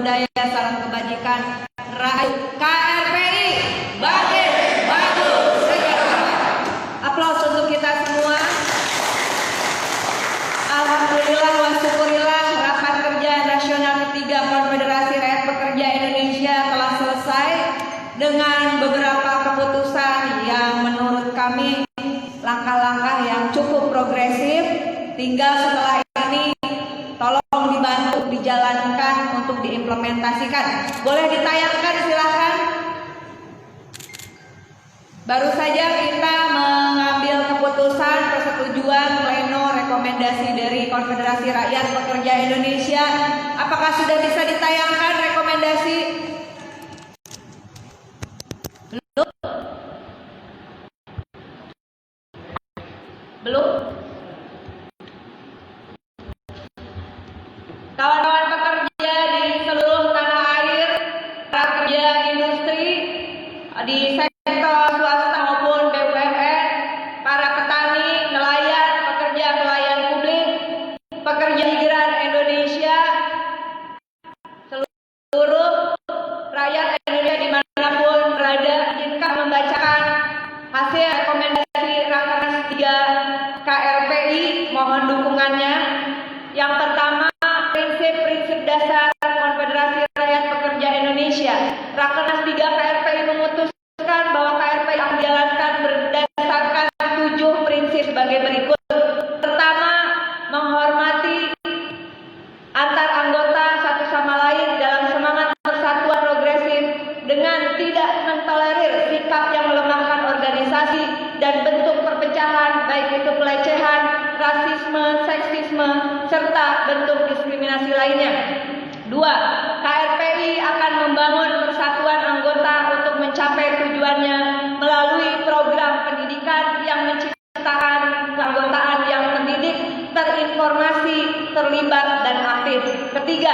budaya, salam kebajikan, raih KRPI, bangkit, maju, sejahtera. Aplaus untuk kita semua. Alhamdulillah wa syukurillah, rapat kerja nasional ketiga Konfederasi Rakyat Pekerja Indonesia telah selesai dengan beberapa keputusan yang menurut kami langkah-langkah yang cukup progresif. Tinggal setelah ini tolong dibantu dijalankan untuk diimplementasikan. Boleh ditayangkan silahkan. Baru saja kita mengambil keputusan persetujuan pleno rekomendasi dari Konfederasi Rakyat Pekerja Indonesia. Apakah sudah bisa ditayangkan rekomendasi? Belum? Belum? Kawan-kawan pekerja di seluruh tanah air, para pekerja industri di sektor swasta maupun BUMN, para petani, nelayan, pekerja pelayan publik, pekerja migran Indonesia, seluruh rakyat Indonesia dimanapun berada, izinkan membacakan hasil rekomendasi Rakernas 3 KRPI. Mohon dukungannya. Yang pertama, prinsip-prinsip dasar Konfederasi Rakyat Pekerja Indonesia. Rakernas 3 KRPI memutuskan bahwa KRPI akan dijalankan berdasarkan 7 prinsip sebagai berikut. Pertama, menghormati antar anggota satu sama lain dalam semangat persatuan progresif dengan tidak mentolerir sikap yang melemahkan organisasi dan bentuk perpecahan, baik itu pelecehan, rasisme, seksisme, serta bentuk diskriminasi lainnya. 2. KRPI akan membangun persatuan anggota untuk mencapai tujuannya melalui program pendidikan yang menciptakan keanggotaan yang terdidik, terinformasi, terlibat, dan aktif. Ketiga,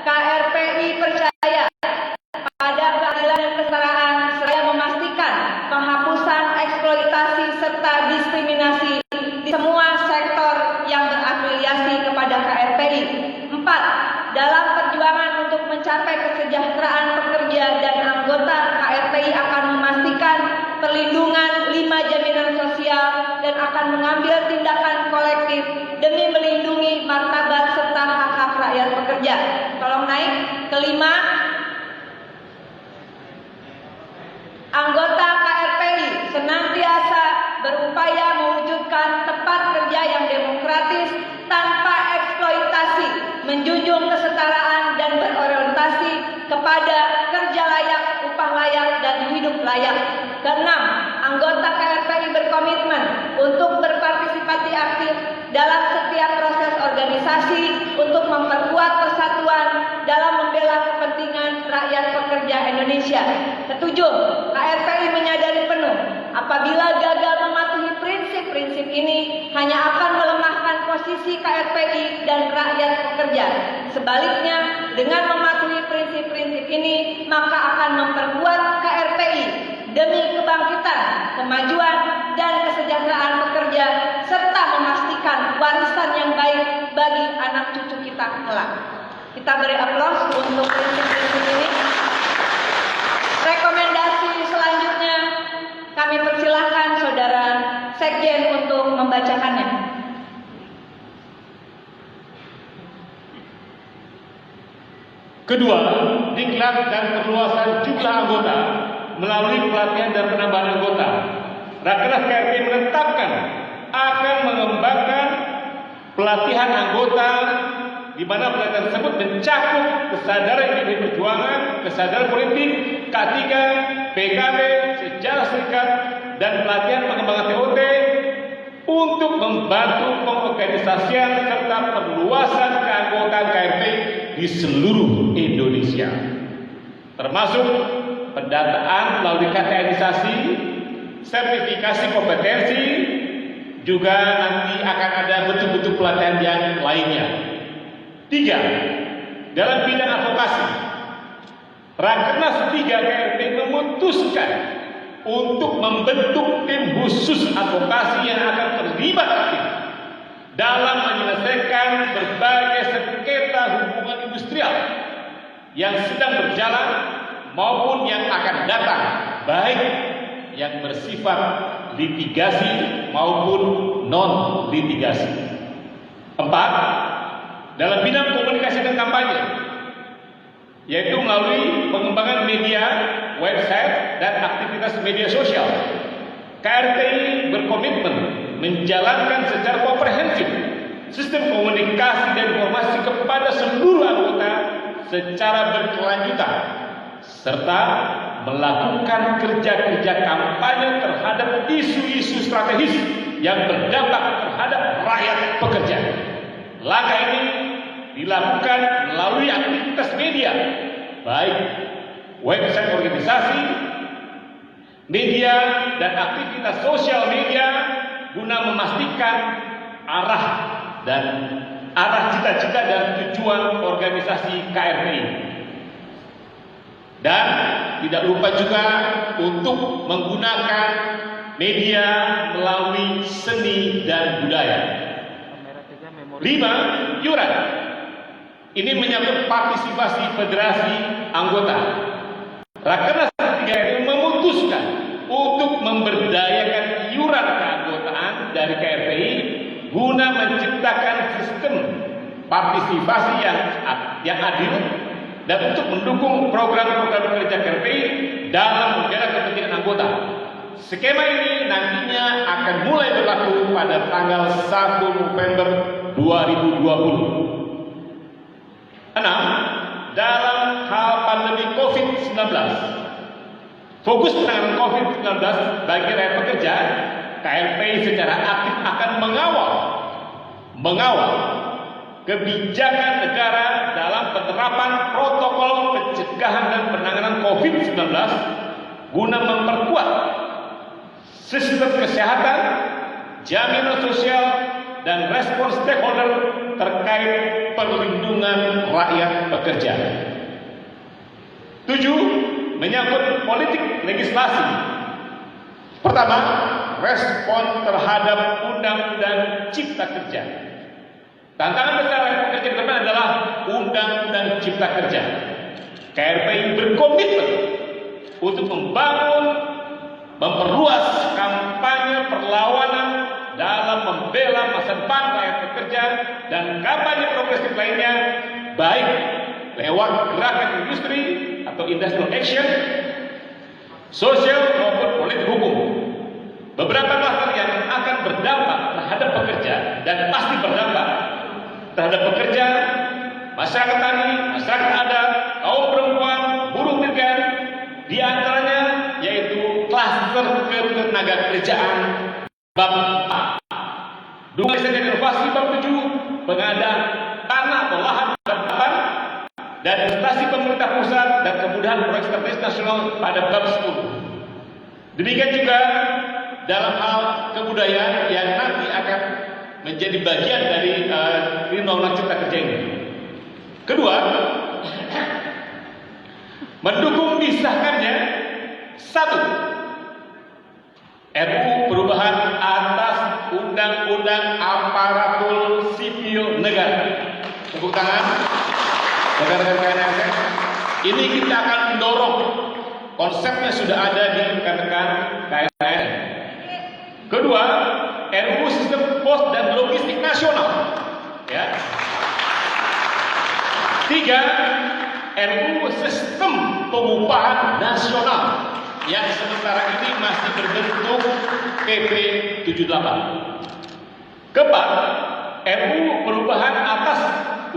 KRPI percaya pada keadilan dan kesetaraan serta memastikan penghapusan eksploitasi serta diskriminasi di semua sektor yang berafiliasi kepada KRPI. 4. Dalam perjuangan untuk mencapai kesejahteraan pekerja dan anggota, KRPI akan memastikan perlindungan 5 jaminan sosial dan akan mengambil tindakan kolektif demi melindungi martabat serta hak-hak rakyat pekerja. Tolong naik. Kelima, anggota KRPI senantiasa berupaya mewujudkan tempat kerja yang demokratis tanpa eksploitasi, menjunjung kesetaraan dan berorientasi kepada kerja layak, upah layak, dan hidup layak. Keenam, anggota KRPI berkomitmen untuk berpartisipasi aktif dalam setiap proses organisasi untuk memperkuat persatuan dalam membela kepentingan rakyat pekerja Indonesia. Ketujuh, KRPI menyadari penuh apabila gagal mematuhi prinsip-prinsip ini hanya akan melemahkan posisi KRPI dan rakyat pekerja. Sebaliknya, dengan mematuhi prinsip-prinsip ini maka akan memperkuat KRPI demi kebangkitan, kemajuan, dan kesejahteraan pekerja serta memastikan warisan yang baik bagi anak cucu kita kelak. Kita beri aplaus untuk prinsip-prinsip ini. Rekomendasi selanjutnya kami persilahkan Saudara Sekjen untuk membacakannya. Kedua, diklat dan perluasan jumlah anggota melalui pelatihan dan penambahan anggota. Rakernas KRPI menetapkan akan mengembangkan pelatihan anggota di mana pelatihan tersebut mencakup kesadaran individu perjuangan, kesadaran politik, K3, PKB, sejarah serikat, dan pelatihan pengembangan TOT untuk membantu pengorganisasian serta perluasan keanggotaan KRPI di seluruh Indonesia, termasuk pendataan melalui kategorisasi, sertifikasi kompetensi, juga nanti akan ada bentuk-bentuk pelatihan yang lainnya. 3. Dalam bidang advokasi, Rakernas 3 KRPI memutuskan untuk membentuk tim khusus advokasi yang akan terlibat aktif dalam menyelesaikan berbagai sengketa hubungan industrial yang sedang berjalan maupun yang akan datang, baik yang bersifat litigasi maupun non-litigasi. 4. Dalam bidang komunikasi dan kampanye, yaitu melalui pengembangan media, website, dan aktivitas media sosial, KRTI berkomitmen menjalankan secara komprehensif sistem komunikasi dan informasi kepada seluruh anggota secara berkelanjutan, serta melakukan kerja-kerja kampanye terhadap isu-isu strategis yang berdampak terhadap rakyat pekerja. Langkah ini dilakukan melalui aktivitas media, baik website organisasi, media, dan aktivitas sosial media, guna memastikan arah cita-cita dan tujuan organisasi KRTI. Dan tidak lupa juga untuk menggunakan media melalui seni dan budaya. 5. Iuran. Ini menyangkut partisipasi federasi anggota. Rakernas KRTI memutuskan untuk memberdayakan iuran keanggotaan dari KRTI guna menciptakan sistem partisipasi yang adil dan untuk mendukung program-program kerja KRTI dalam membela kepentingan anggota. Skema ini nantinya akan mulai berlaku pada tanggal 1 November 2020. 6. Dalam hal pandemi COVID-19, fokus penanganan COVID-19 bagi rakyat pekerja, KRTI secara aktif akan mengawal kebijakan negara dalam penerapan protokol pencegahan dan penanganan COVID-19 guna memperkuat sistem kesehatan, jaminan sosial, dan respons stakeholder terkait perlindungan rakyat pekerja. 7. Menyangkut politik legislasi. Pertama, respon terhadap Undang-Undang Cipta Kerja. Tantangan besar rakyat pekerja ke depan adalah Undang-Undang Cipta Kerja. KRTI berkomitmen untuk memperluas kampanye perlawanan dalam membela masa depan rakyat pekerja dan kampanye progresif lainnya, baik lewat gerakan industri atau industrial action, sosial maupun politik hukum. Beberapa kluster yang akan berdampak terhadap pekerja dan pasti berdampak terhadap pekerja, masyarakat tani, masyarakat adat, kaum perempuan, buruh migran, di antaranya yaitu kluster ketenaga kerjaan bab 4, dunia riset dan inovasi bab 7, pengadaan tanah atau lahan bab 8, dan investasi pemerintah pusat dan kemudahan proyek strategis nasional pada bab 10. Demikian juga dalam hal kebudayaan yang nanti akan menjadi bagian dari Undang-Undang Cipta Kerja ini. Kedua, mendukung disahkannya 1. RUU perubahan atas Undang-Undang Aparatur Sipil Negara. Tepuk tangan. Rekan-rekan KNSM. Ini kita akan mendorong, konsepnya sudah ada di rekan-rekan KNSM. Kedua, RUU Sistem Pos dan Logistik Nasional. Ya. 3. RUU Sistem Pengupahan Nasional yang sementara ini masih berbentuk PP 78. Keempat, RUU perubahan atas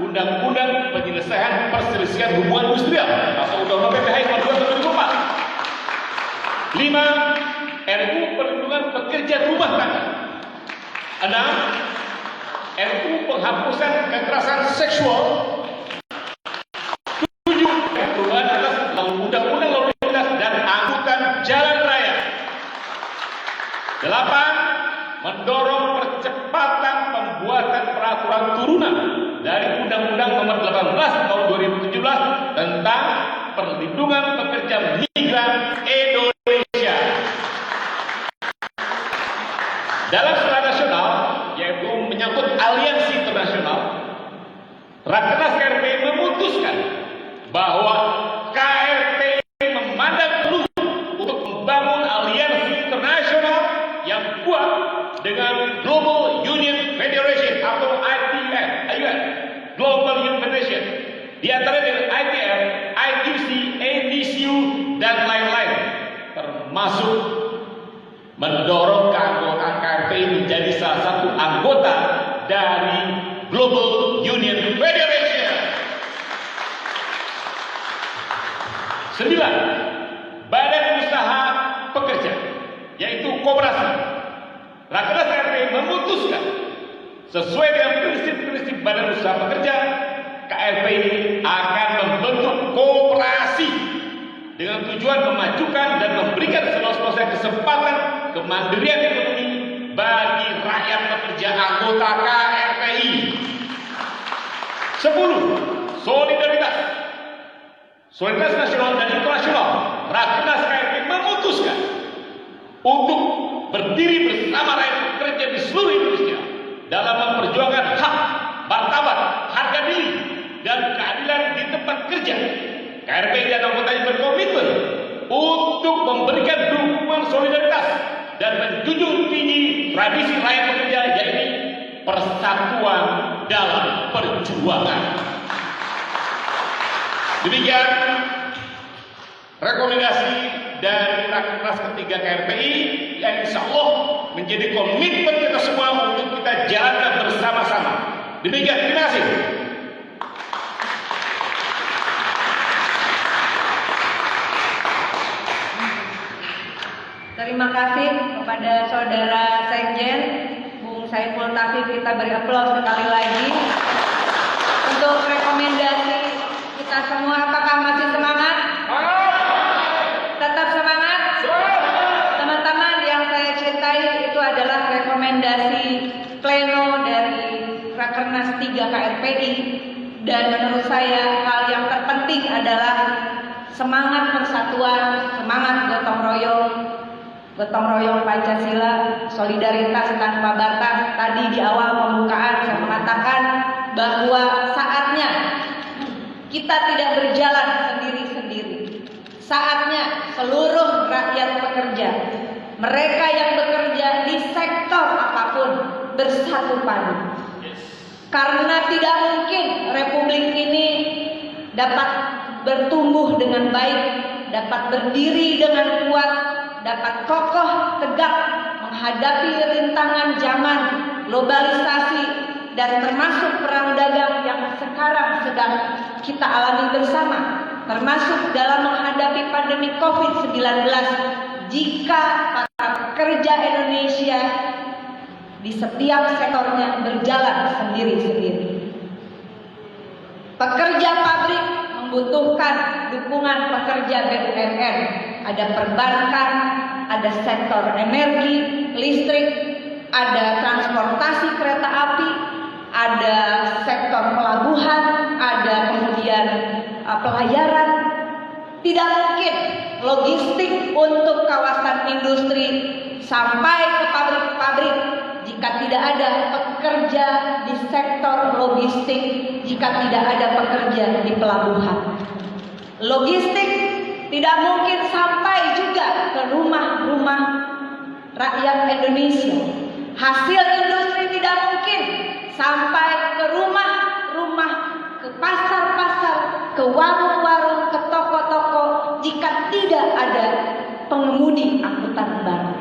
Undang-Undang Penyelesaian Perselisihan Hubungan Industrial atau Undang-Undang PPH nomor 2 2004. 5. RUU Perlindungan Pekerja Rumah Tangga. 6. RUU Penghapusan Kekerasan Seksual. 7. Perubahan atas Undang-Undang Lalu Lintas dan Angkutan Jalan Raya. 8. Mendorong percepatan pembuatan peraturan turunan dari Undang-Undang Nomor 18 Tahun 2017 tentang perlindungan pekerja migran Indonesia. Dalam skala nasional, yaitu menyangkut aliansi internasional, Rakernas KRTI memutuskan bahwa di antara dengan ITF, IQC, ADCU, dan lain-lain, termasuk mendorong keanggotaan KRPI menjadi salah satu anggota dari Global Union Federation. 9. Badan Usaha Pekerja, yaitu koperasi. Rakernas KRPI memutuskan sesuai dengan prinsip-prinsip Badan Usaha Pekerja, KRPI akan membentuk koperasi dengan tujuan memajukan dan memberikan seluas-luasnya kesempatan kemandirian ekonomi bagi rakyat pekerja anggota KRPI. 10. Solidaritas. Solidaritas nasional dan internasional. Rakernas KRPI memutuskan untuk berdiri bersama rakyat pekerja di seluruh Indonesia dalam memperjuangkan hak, martabat, harga diri, dan keadilan di tempat kerja. KRPI dan anggotanya berkomitmen untuk memberikan dukungan solidaritas dan menjunjung tinggi tradisi rakyat pekerja, yaitu persatuan dalam perjuangan. Demikian rekomendasi dari Rakernas ketiga KRPI yang insya Allah menjadi komitmen kita semua untuk kita jalankan bersama-sama. Demikian, terima kasih. Terima kasih kepada Saudara Sekjen Bung Saiful Taufiq. Kita beri aplaus sekali lagi untuk rekomendasi kita semua. Apakah masih semangat? Tetap semangat? Teman-teman yang saya cintai, itu adalah rekomendasi pleno dari Rakernas 3 KRPI, dan menurut saya hal yang terpenting adalah semangat persatuan, semangat gotong royong Pancasila, solidaritas tanpa batas. Tadi di awal pembukaan saya mengatakan bahwa saatnya kita tidak berjalan sendiri-sendiri. Saatnya seluruh rakyat pekerja, mereka yang bekerja di sektor apapun, bersatu padu. Karena tidak mungkin republik ini dapat bertumbuh dengan baik, dapat berdiri dengan kuat, dapat kokoh tegak menghadapi rintangan zaman, globalisasi, dan termasuk perang dagang yang sekarang sedang kita alami bersama, termasuk dalam menghadapi pandemi COVID-19, jika para pekerja Indonesia di setiap sektornya berjalan sendiri-sendiri. Pekerja pabrik membutuhkan dukungan pekerja BUMN. Ada perbankan, ada sektor energi, listrik, ada transportasi kereta api, ada sektor pelabuhan, ada kemudian pelayaran. Tidak mungkin logistik untuk kawasan industri sampai ke pabrik-pabrik jika tidak ada pekerja di sektor logistik, jika tidak ada pekerja di pelabuhan. Logistik tidak mungkin sampai juga ke rumah-rumah rakyat Indonesia. Hasil industri tidak mungkin sampai ke rumah-rumah, ke pasar-pasar, ke warung-warung, ke toko-toko jika tidak ada pengemudi angkutan barang.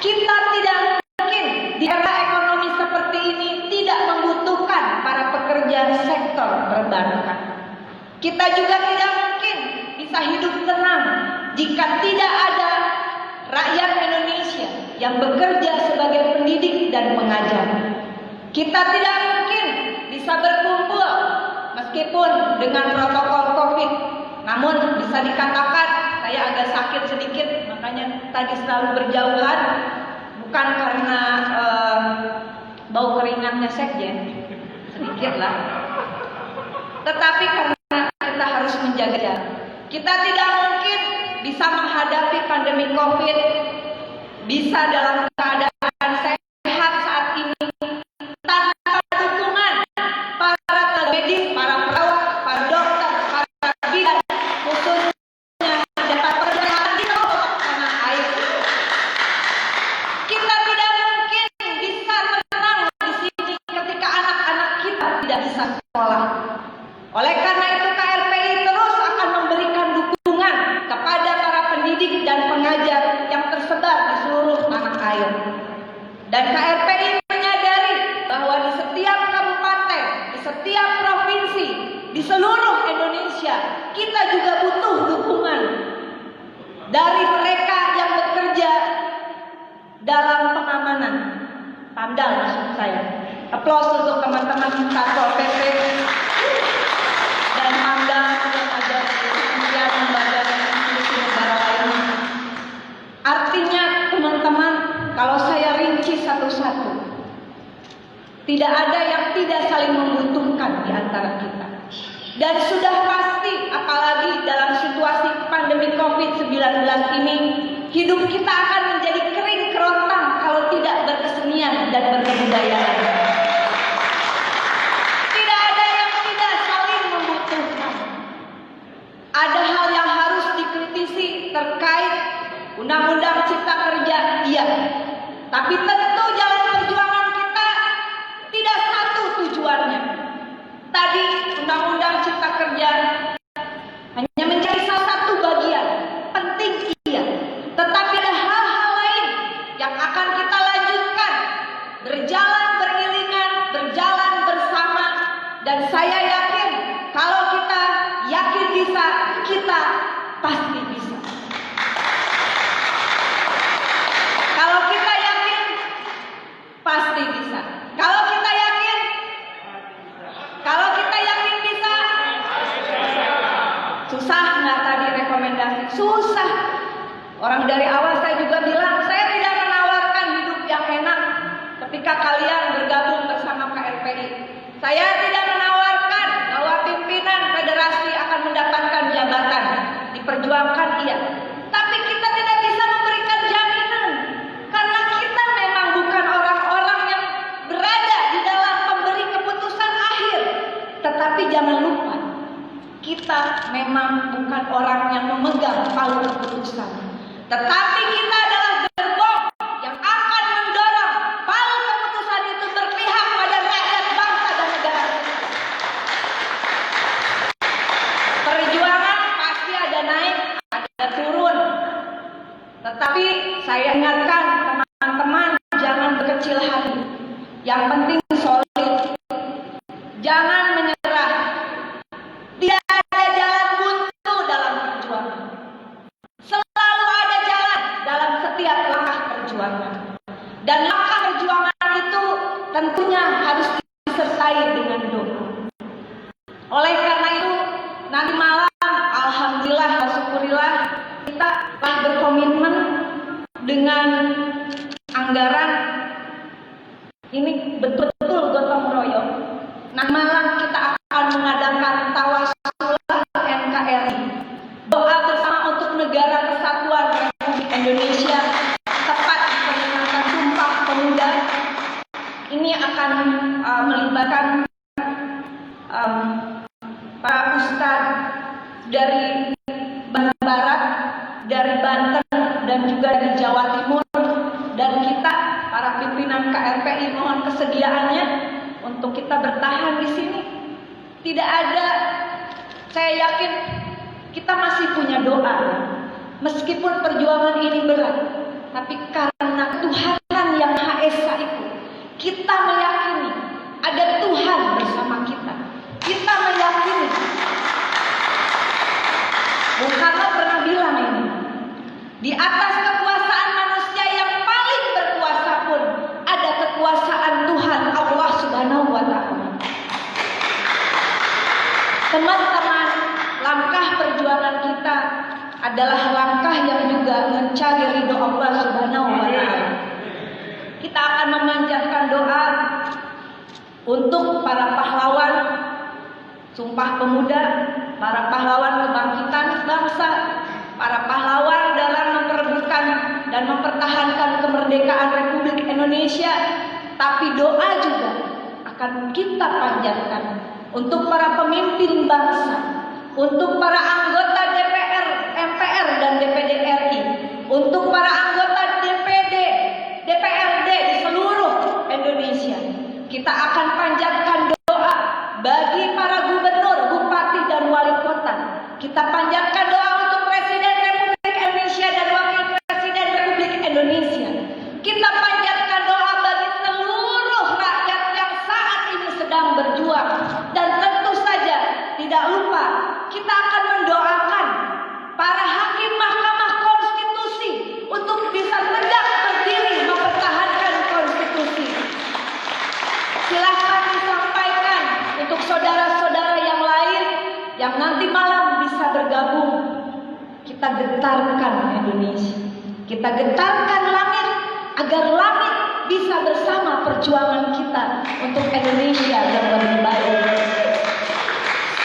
Kita tidak mungkin di era ekonomi seperti ini tidak membutuhkan para pekerja sektor perbankan. Kita juga tidak mungkin bisa hidup tenang jika tidak ada rakyat Indonesia yang bekerja sebagai pendidik dan pengajar. Kita tidak mungkin bisa berkumpul meskipun dengan protokol COVID. Namun bisa dikatakan saya agak sakit sedikit, makanya tadi selalu berjauhan, bukan karena bau keringatnya sekjen, sedikit lah, tetapi karena kita harus menjaga jarak. Kita tidak mungkin bisa menghadapi pandemi COVID, bisa dalam keadaan sehat saat ini tanpa dukungan para tenaga medis, para perawat, para dokter, para bidan, khususnya para pekerja di tanah air. Kita tidak mungkin bisa tenang sekolah. Oleh karena itu KRPI terus akan memberikan dukungan kepada para pendidik dan pengajar yang tersebar di seluruh tanah air. Dan KRPI menyadari bahwa di setiap kabupaten, di setiap provinsi, di seluruh Indonesia, kita juga butuh dukungan dari mereka yang bekerja dalam pengamanan. Pamdal maksud saya. Aplaus untuk teman-teman Satpol PP dan Pamdal yang ada di kementerian lembaga dan institusi negara lainnya. Artinya teman-teman, kalau saya rinci satu-satu, tidak ada yang tidak saling membutuhkan di antara kita. Dan sudah pasti, apalagi dalam situasi pandemi COVID-19 ini, hidup kita akan menjadi kering kerontang kalau tidak berkesenian dan berkebudayaan. Tidak ada yang tidak saling membutuhkan. Ada hal yang harus dikritisi terkait Undang-Undang Cipta Kerja, iya. Tapi tentu jalan perjuangan kita tidak satu tujuannya. Tadi Undang-Undang Cipta Kerja hanya menjadi salah satu bagian penting, iya. Tetapi ada hal-hal lain yang akan kita lanjutkan, berjalan beriringan, berjalan bersama. Dan saya yakin kalau kita yakin bisa, kita pasti bisa. Kalau kita yakin, pasti bisa. Kalau kita yakin bisa. Susah nggak tadi rekomendasi? Susah. Orang dari awal saya juga bilang, saya tidak menawarkan hidup yang enak ketika kalian bergabung bersama KRPI. Saya tidak menawarkan bahwa pimpinan federasi akan mendapatkan jabatan. Diperjuangkan, iya. Tapi kita tidak bisa memberikan jaminan. Karena kita memang bukan orang-orang yang berada di dalam pemberi keputusan akhir. Tetapi jangan lupa, kita memang bukan orang yang memegang palu keputusan. Tetapi kita adalah gerbong yang akan mendorong palu keputusan itu berpihak pada rakyat bangsa dan negara. Perjuangan pasti ada naik, ada turun. Tetapi saya ingatkan teman-teman, jangan berkecil hati. Yang penting solid. Jangan menyerah. Tidak ada jalan buntu dalam perjuangan. Selalu ada jalan dalam setiap langkah perjuangan. Dan langkah perjuangan itu tentunya harus disertai dengan doa. Oleh karena itu, nanti malam, alhamdulillah, syukurillah, kita telah berkomitmen dengan anggaran ini betul-betul gotong royong. Nanti malam kita akan mengadakan tawasulah NKRI. Doa bersama untuk negara kesatuan Republik Indonesia, tepat di peringatan Sumpah Pemuda. Ini akan melibatkan para ustadz dari Bandung Barat, dari Banten, dan juga dari Jawa Timur. Dan kita, para pimpinan KRPI, mohon kesediaannya untuk kita bertahan di sini. Tidak ada, saya yakin kita masih punya doa. Meskipun perjuangan ini berat, tapi karena Tuhan yang Maha Esa itu, kita meyakini ada Tuhan bersama kita. Kita meyakini. Bung Karno pernah bilang ini, di atas kekuasaan manusia yang paling berkuasa pun ada kekuasaan Tuhan Allah Subhanahu wa Ta'ala. Teman-teman, langkah perjuangan kita adalah langkah yang juga mencari ridho Allah Subhanahu wa Ta'ala. Kita akan memanjatkan doa untuk para pahlawan Sumpah Pemuda, para pahlawan kebangkitan bangsa, para pahlawan dalam memperebutkan dan mempertahankan kemerdekaan Republik Indonesia. Tapi doa juga akan kita panjatkan untuk para pemimpin bangsa, untuk para anggota DPR, MPR, dan DPD RI, untuk para anggota DPD, DPRD di seluruh Indonesia. Kita akan panjatkan doa bagi saudara-saudara yang lain yang nanti malam bisa bergabung, kita getarkan Indonesia. Kita getarkan langit agar langit bisa bersama perjuangan kita untuk Indonesia yang lebih baik.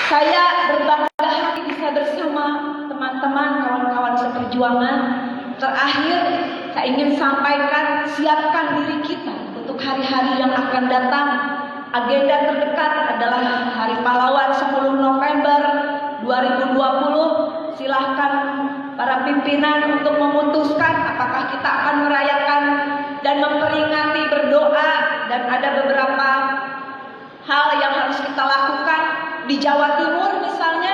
Saya berbangga hati bisa bersama teman-teman, kawan-kawan seperjuangan. Terakhir, saya ingin sampaikan, siapkan diri kita untuk hari-hari yang akan datang. Agenda terdekat adalah Hari Pahlawan 10 November 2020. Silahkan para pimpinan untuk memutuskan apakah kita akan merayakan dan memperingati, berdoa, dan ada beberapa hal yang harus kita lakukan di Jawa Timur misalnya,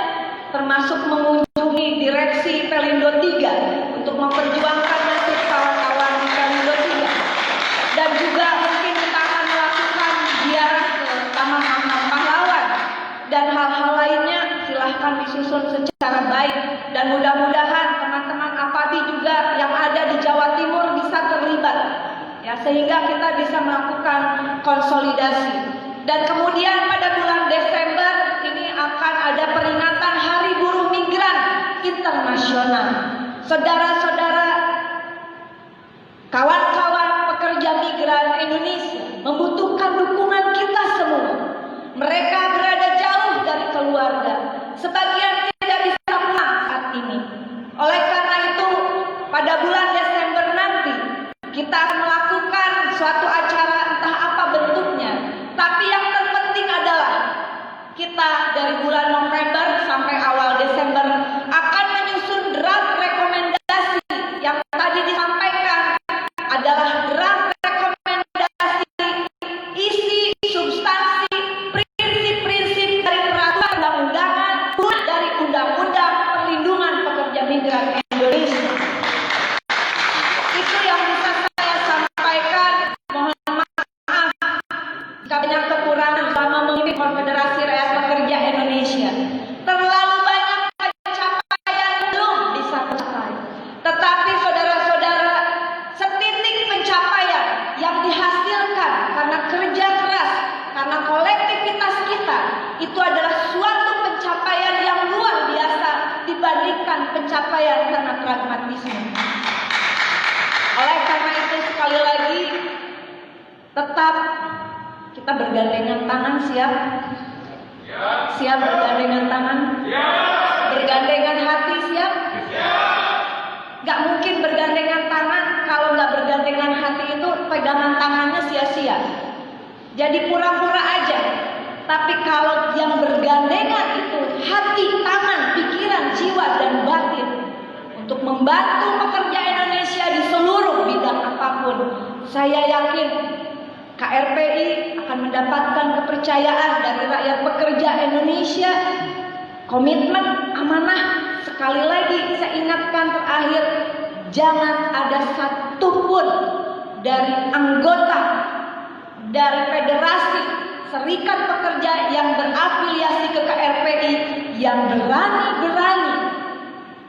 termasuk mengunjungi direksi Pelindo 3 untuk memperjuangkan nasib kawan-kawan di Pelindo 3, dan juga mungkin kita akan melakukan ziarah ke Taman Makam Pahlawan dan hal-hal lainnya. Silahkan disusun secara baik, dan mudah-mudahan teman-teman APADI juga yang ada di Jawa Timur bisa terlibat, ya, sehingga kita bisa melakukan konsolidasi. Dan kemudian pada bulan Desember ini akan ada peringatan Hari Buruh Migran Internasional. Saudara-saudara, kawan-kawan pekerja migran Indonesia membutuhkan dukungan kita semua. Mereka berada jauh dari keluarga, sebagian tidak bisa pulang saat ini. Oleh karena itu, pada bulan Desember nanti kita akan melakukan suatu acara, entah apa bentuknya. Tapi yang terpenting adalah kita dari bulan November sampai awal Desember akan menyusun draft rekomendasi. Yang tadi disampaikan adalah draft rekomendasi isi substansi prinsip-prinsip dari peraturan undang-undangan, dari undang-undang perlindungan pekerja migran Indonesia. Itu yang bisa saya sampaikan. Mohon maaf jika banyak kekurangan selama memimpin Konfederasi Rakyat Pekerja Indonesia. Terlalu banyak pencapaian belum bisa tercapai. Tetapi saudara-saudara, setitik pencapaian yang dihasilkan karena kerja keras, karena kolektivitas kita, itu adalah suatu pencapaian yang luar biasa dibandingkan pencapaian karena pragmatisme. Oleh karena itu, sekali lagi, tetap kita bergandengan tangan. Siap? Siap bergandengan tangan? Bergandengan hati siap? Gak mungkin bergandengan tangan kalau gak bergandengan hati, itu pegangan tangannya sia-sia. Jadi pura-pura aja. Tapi kalau yang bergandengan itu hati, tangan, pikiran, jiwa, dan batin untuk membantu pekerja Indonesia di seluruh bidang apapun, saya yakin KRPI akan mendapatkan kepercayaan dari rakyat pekerja Indonesia. Komitmen, amanah. Sekali lagi saya ingatkan terakhir, jangan ada satupun dari anggota dari federasi serikat pekerja yang berafiliasi ke KRPI yang berani-berani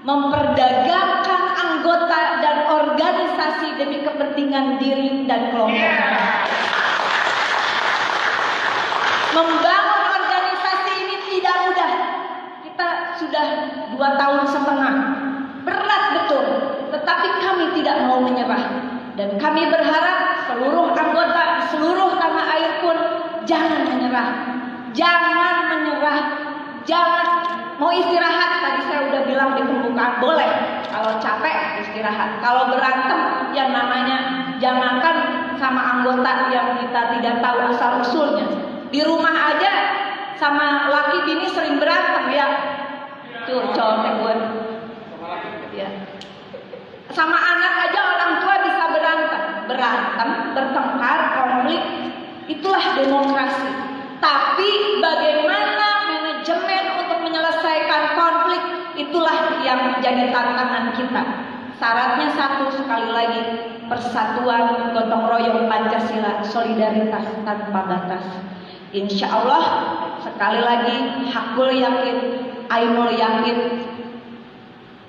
memperdagangkan anggota dan organisasi demi kepentingan diri dan kelompoknya. Membangun organisasi ini tidak mudah. Kita sudah 2,5 tahun, berat betul, tetapi kami tidak mau menyerah. Dan kami berharap seluruh anggota di seluruh tanah air pun jangan menyerah. Jangan menyerah. Jangan mau istirahat, tadi saya udah bilang di pembukaan, boleh. Kalau capek istirahat. Kalau berantem, yang namanya jangankan sama anggota yang kita tidak tahu asal usulnya. Di rumah aja sama laki bini sering berantem ya. Curcol gue. Ya. Sama anak aja orang tua bisa berantem, bertengkar, konflik. Itulah demokrasi. Tapi bagaimana manajemen untuk menyelesaikan konflik, itulah yang menjadi tantangan kita. Syaratnya satu, sekali lagi, persatuan, gotong royong, Pancasila, solidaritas tanpa batas. Insya Allah, sekali lagi, Hakul yakin, Ainul yakin,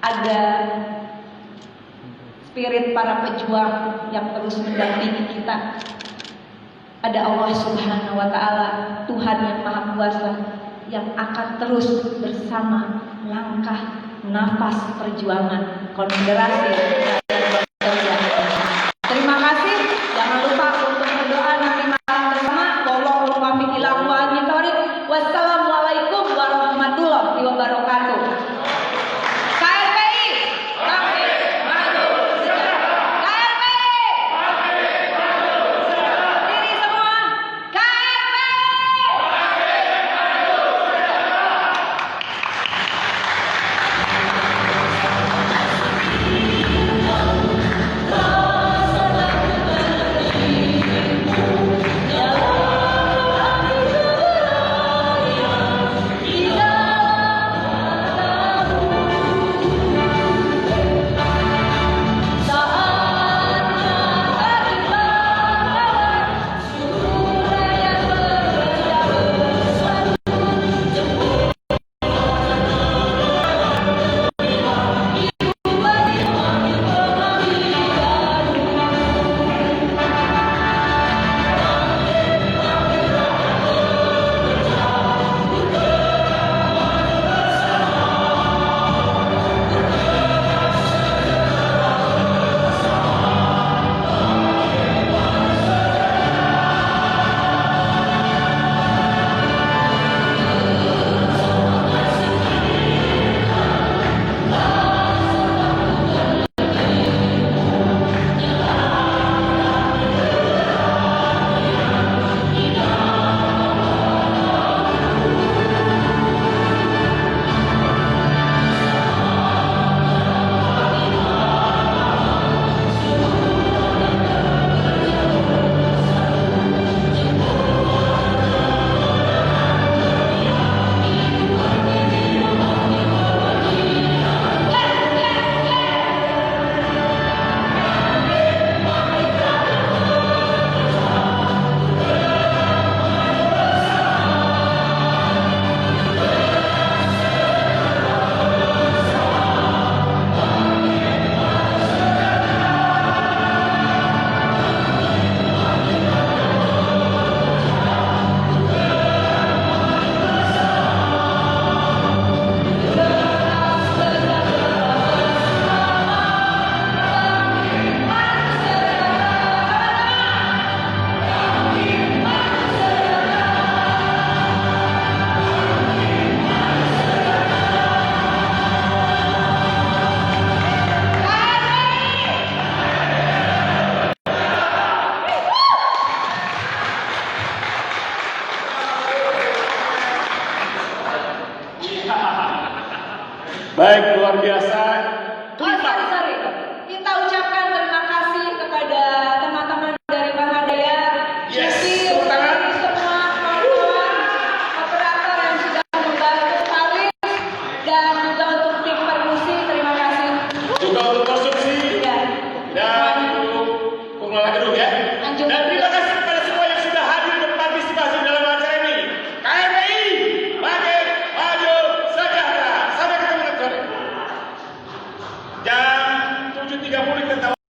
ada spirit para pejuang yang terus mendampingi kita. Ada Allah Subhanahu wa Ta'ala, Tuhan yang Maha Kuasa, yang akan terus bersama langkah nafas perjuangan Konfederasi Rakyat Bekerja. Terima kasih. Jangan lupa untuk berdoa nanti malam bersama. Wallahul muwaffiq ila aqwamit thoriq. Wassalamualaikum warahmatullahi wabarakatuh. KRPI bangkit maju sejahtera. KRPI bangkit maju sejahtera. Berdiri semua. KRPI bangkit maju Baik, luar biasa. Sorry. Kita ucapkan terima kasih kepada teman-teman dari Mahadaya. Yes, Jadi, tepuk tangan. semua kawan-kawan operator yang sudah membantu Paris dan juga untuk tim perkusi, terima kasih. Juga untuk konstruksi Ya. dan untuk pengelola gedung ya. Anjung Dan terima kasih